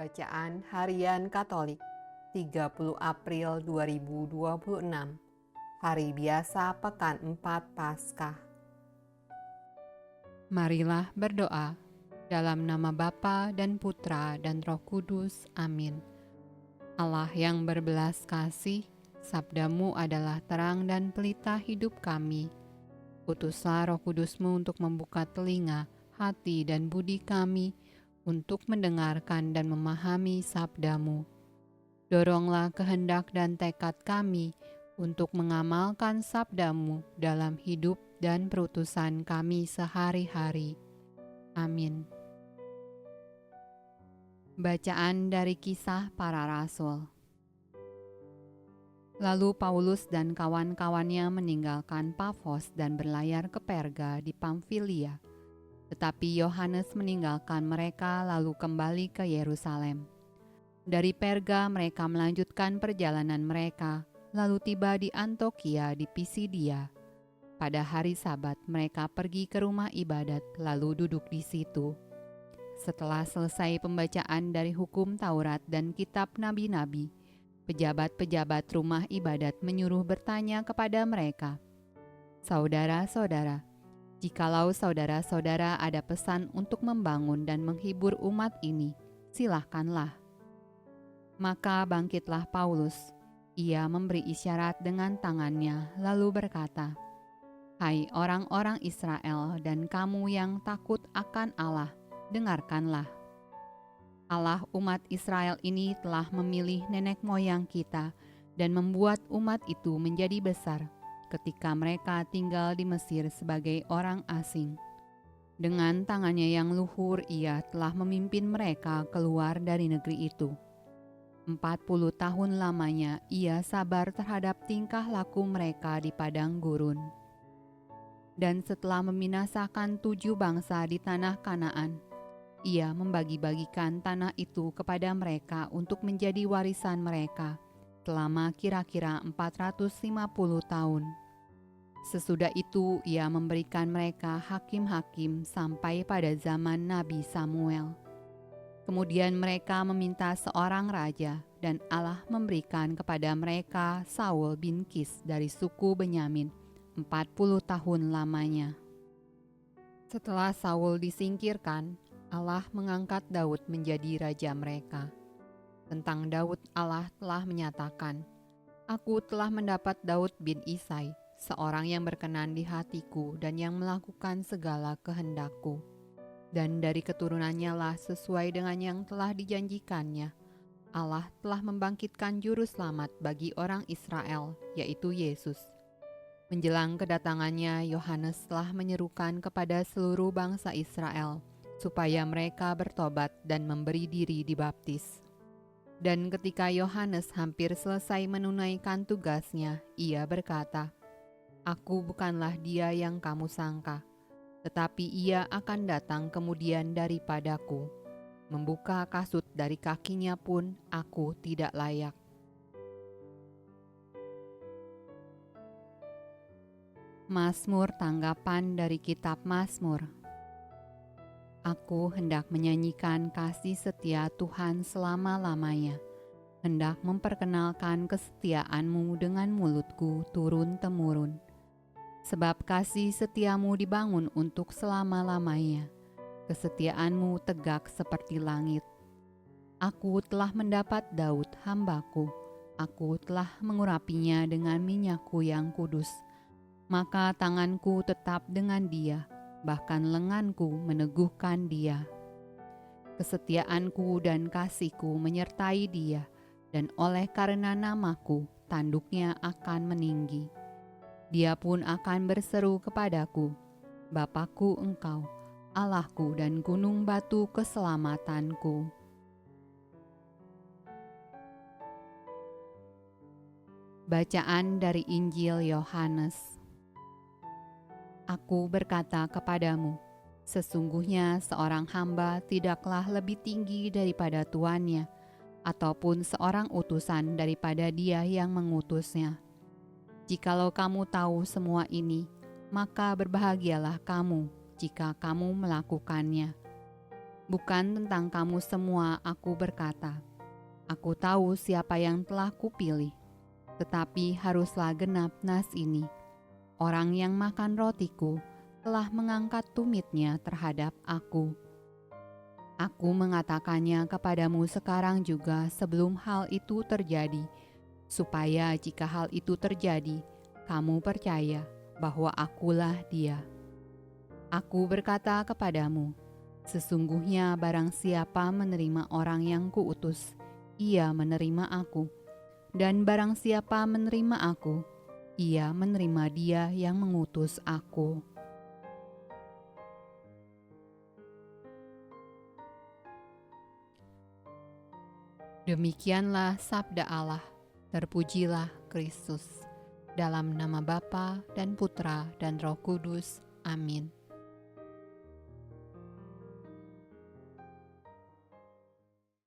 Bacaan Harian Katolik 30 April 2026 Hari Biasa Pekan 4 Paskah. Marilah berdoa dalam nama Bapa dan Putra dan Roh Kudus. Amin. Allah yang berbelas kasih, sabdamu adalah terang dan pelita hidup kami. Utuslah Roh Kudusmu untuk membuka telinga, hati dan budi kami, untuk mendengarkan dan memahami sabdamu. Doronglah kehendak dan tekad kami untuk mengamalkan sabdamu dalam hidup dan perutusan kami sehari-hari. Amin. Bacaan dari Kisah Para Rasul. Lalu Paulus dan kawan-kawannya meninggalkan Pafos dan berlayar ke Perga di Pamfilia. Tetapi Yohanes meninggalkan mereka lalu kembali ke Yerusalem. Dari Perga mereka melanjutkan perjalanan mereka, lalu tiba di Antiokhia di Pisidia. Pada hari Sabat mereka pergi ke rumah ibadat lalu duduk di situ. Setelah selesai pembacaan dari hukum Taurat dan kitab nabi-nabi, pejabat-pejabat rumah ibadat menyuruh bertanya kepada mereka, "Saudara-saudara, jikalau saudara-saudara ada pesan untuk membangun dan menghibur umat ini, silahkanlah." Maka bangkitlah Paulus. Ia memberi isyarat dengan tangannya, lalu berkata, "Hai orang-orang Israel dan kamu yang takut akan Allah, dengarkanlah. Allah umat Israel ini telah memilih nenek moyang kita dan membuat umat itu menjadi besar ketika mereka tinggal di Mesir sebagai orang asing. Dengan tangannya yang luhur ia telah memimpin mereka keluar dari negeri itu. 40 tahun lamanya ia sabar terhadap tingkah laku mereka di padang gurun. Dan setelah membinasakan 7 bangsa di tanah Kanaan, ia membagi-bagikan tanah itu kepada mereka untuk menjadi warisan mereka selama kira-kira 450 tahun. Sesudah itu ia memberikan mereka hakim-hakim sampai pada zaman Nabi Samuel. Kemudian mereka meminta seorang raja, dan Allah memberikan kepada mereka Saul bin Kis dari suku Benyamin 40 tahun lamanya. Setelah Saul disingkirkan, Allah mengangkat Daud menjadi raja mereka. Tentang Daud Allah telah menyatakan, "Aku telah mendapat Daud bin Isai, seorang yang berkenan di hatiku dan yang melakukan segala kehendakku. Dan dari keturunannya lah sesuai dengan yang telah dijanjikannya, Allah telah membangkitkan juru selamat bagi orang Israel, yaitu Yesus." Menjelang kedatangannya, Yohanes telah menyerukan kepada seluruh bangsa Israel supaya mereka bertobat dan memberi diri dibaptis. Dan ketika Yohanes hampir selesai menunaikan tugasnya, ia berkata, "Aku bukanlah dia yang kamu sangka, tetapi ia akan datang kemudian daripadaku. Membuka kasut dari kakinya pun aku tidak layak." Mazmur tanggapan dari kitab Mazmur. Aku hendak menyanyikan kasih setia Tuhan selama-lamanya, hendak memperkenalkan kesetiaan-Mu dengan mulutku turun-temurun. Sebab kasih setiamu dibangun untuk selama-lamanya, kesetiaan-Mu tegak seperti langit. Aku telah mendapat Daud hambaku, aku telah mengurapinya dengan minyakku yang kudus. Maka tanganku tetap dengan dia, bahkan lenganku meneguhkan dia. Kesetiaanku dan kasihku menyertai dia, dan oleh karena namaku, tanduknya akan meninggi. Dia pun akan berseru kepadaku, "Bapakku Engkau, Allahku dan gunung batu keselamatanku." Bacaan dari Injil Yohanes. Aku berkata kepadamu, sesungguhnya seorang hamba tidaklah lebih tinggi daripada tuannya, ataupun seorang utusan daripada dia yang mengutusnya. Jikalau kamu tahu semua ini, maka berbahagialah kamu jika kamu melakukannya. Bukan tentang kamu semua aku berkata. Aku tahu siapa yang telah kupilih. Tetapi haruslah genap nas ini. Orang yang makan rotiku telah mengangkat tumitnya terhadap aku. Aku mengatakannya kepadamu sekarang juga sebelum hal itu terjadi, supaya jika hal itu terjadi, kamu percaya bahwa akulah Dia. Aku berkata kepadamu, sesungguhnya barang siapa menerima orang yang kuutus, ia menerima aku. Dan barang siapa menerima aku, ia menerima Dia yang mengutus aku. Demikianlah sabda Allah. Terpujilah Kristus. Dalam nama Bapa dan Putra dan Roh Kudus. Amin.